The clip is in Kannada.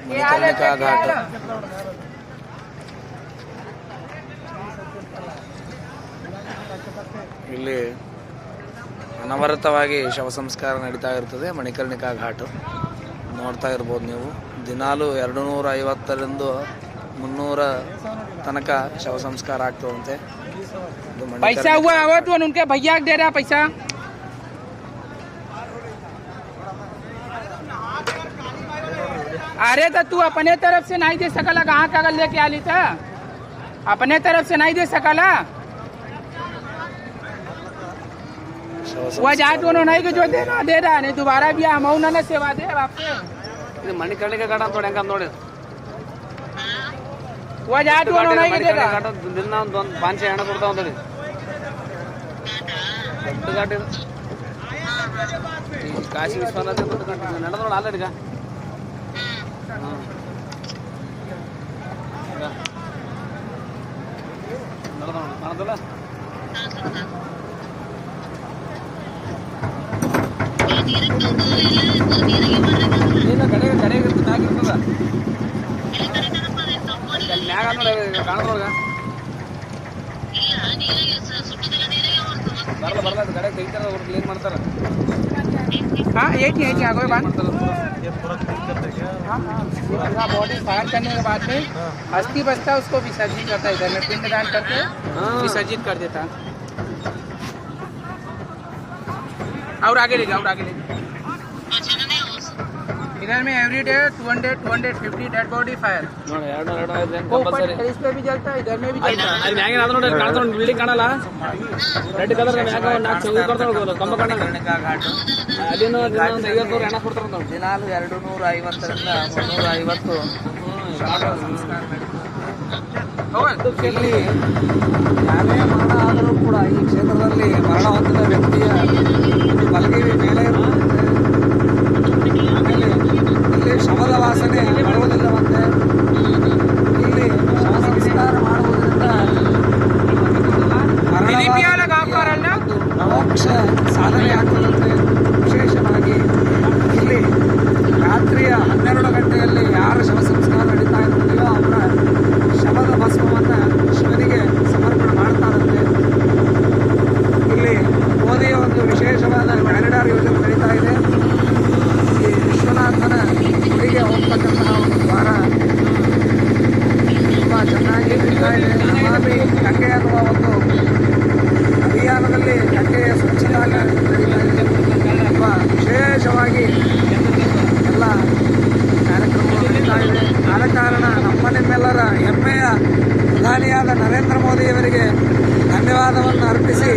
ಮಣಿಕರ್ಣಿಕಾ ಘಾಟ್. ಇಲ್ಲಿ ಅನವರತವಾಗಿ ಶವ ಸಂಸ್ಕಾರ ನಡೀತಾ ಇರ್ತದೆ. ಮಣಿಕರ್ಣಿಕಾ ಘಾಟ್ ನೋಡ್ತಾ ಇರ್ಬೋದು ನೀವು. ದಿನಾಲು 250ರಿಂದ 300 ತನಕ ಶವ ಸಂಸ್ಕಾರ ಆಗ್ತದಂತೆ. पैसा हुआ आवा तो उनके भैया दे रहा पैसा. अरे तो तू अपने तरफ से नहीं दे सकला, कहाँ कागज लेके आली था? अपने तरफ से नहीं दे सकला. वह जात वो नहीं कि जो दे रहा नहीं दोबारा भी हम ना सेवा दे आपसे. ಮಣಿಕರ್ಣಿಕಾ ಘಾಟ್ ಅಂತ ನೋಡಿ ಹೆಂಗ ನೋಡಿ. वह जात वो नहीं कि दे रहा. ದಿನ ಒಂದು 500 ಹಣ ಕೊಡ್ತಾವ ನೋಡಿ. ದೊಡ್ಡ ಘಾಟ್ ಇದು. ಕಾಶಿ ವಿಶ್ವನಾಥ ದೊಡ್ಡ ಘಾಟ್ ನಡೆದೋಣ ಆಲ್ರೆಡಿ. ಈಗ ನಡೆದೋಣ ಕಾಣದಲ್ಲ. ಕಡೆಗೆ ಮ್ಯಾಗಿರ್ತದ ಮ್ಯಾಗ ನೋಡಿ ಕಾಣದ್ರೊಳಗ ಬರಲ್ಲ ಕಡೆ ತೆಗಿತಾರ ಅವ್ರು ಕ್ಲೀನ್ ಮಾಡ್ತಾರ. हाँ यही आगे बात. बॉडी फायर करने के बाद में अस्थि बचता है उसको विसर्जित करता है. इधर में पिंडदान करके विसर्जित कर देता. और आगे ले जाओ और आगे ले जाओ. इधर में एवरीडे 200-250 डेड बॉडी फायर. इस पे भी जलता है, इधर में भी जलता है. ಬಿಲ್ಡಿಂಗ್ ಕಾಣಲ್ಲ ರೆಡ್ ಕಲರ್ ಕಂಬ ಕಾಣಲ್ಲ. ಅಲ್ಲಿನೂ 50 ಹಣ ಕೊಡ್ತಾರ. ದಿನಾಲು 250ರಿಂದ 350 ಇಲ್ಲಿ ಯಾರೇ ಮರಣ ಆದರೂ ಕೂಡ ಈ ಕ್ಷೇತ್ರದಲ್ಲಿ ಮರಣ ಹೊಂದಿದ ವ್ಯಕ್ತಿಯ ಬಲಗೈ ಮೇಲೆ ಇರುತ್ತದೆ. ಆಮೇಲೆ ಇಲ್ಲಿ ಶವದ ವಾಸನೆ ಬರುವುದಿಲ್ಲವಂತೆ. ಇಲ್ಲಿ ಶವ ಸಂಸ್ಕಾರ ಮಾಡುವುದರಿಂದ ಮೋಕ್ಷ ಸಾಧನೆ ಆಗ್ತದಂತೆ. ವಿಶೇಷವಾಗಿ ಇಲ್ಲಿ ರಾತ್ರಿಯ 12 ಗಂಟೆಯಲ್ಲಿ ಯಾರ ಶವ ಸಂಸ್ಕಾರ ನಡೀತಾ ಇರುತ್ತದೆಯೋ ಅವರ ಶವದ ಭಸ್ಮವನ್ನು ಶಿವನಿಗೆ ಸಮರ್ಪಣೆ ಮಾಡ್ತಾರಂತೆ. ಇಲ್ಲಿ ಮೋದಿಯ ಒಂದು ವಿಶೇಷವಾದ ಕಾರಿಡಾರ್ ಯೋಜನೆ ನಡೀತಾ ಇದೆ. ಈ ವಿಶ್ವನಾಥನ ಗುಡಿಗೆ ಹೋಗ್ತಕ್ಕಂತಹ ಒಂದು ದ್ವಾರ ತುಂಬ ಚೆನ್ನಾಗಿ ನಡೀತಾ ಇದೆ. ನಮಾಮಿ ಗಂಗೆ ಅನ್ನುವ ಒಂದು ಅಭಿಯಾನದಲ್ಲಿ ಗಂಗೆಯ ಸ್ವಚ್ಛವಾಗಿ ನಡೀತಾ ಇದೆ. ತುಂಬ ವಿಶೇಷವಾಗಿ ಎಲ್ಲ ಕಾರ್ಯಕ್ರಮಗಳು ನಡೀತಾ ಇದೆ. ಆದ ಕಾರಣ ನಿಮ್ಮೆಲ್ಲರ ಹೆಮ್ಮೆಯ ಪ್ರಧಾನಿಯಾದ ನರೇಂದ್ರ ಮೋದಿಯವರಿಗೆ ಧನ್ಯವಾದವನ್ನು ಅರ್ಪಿಸಿ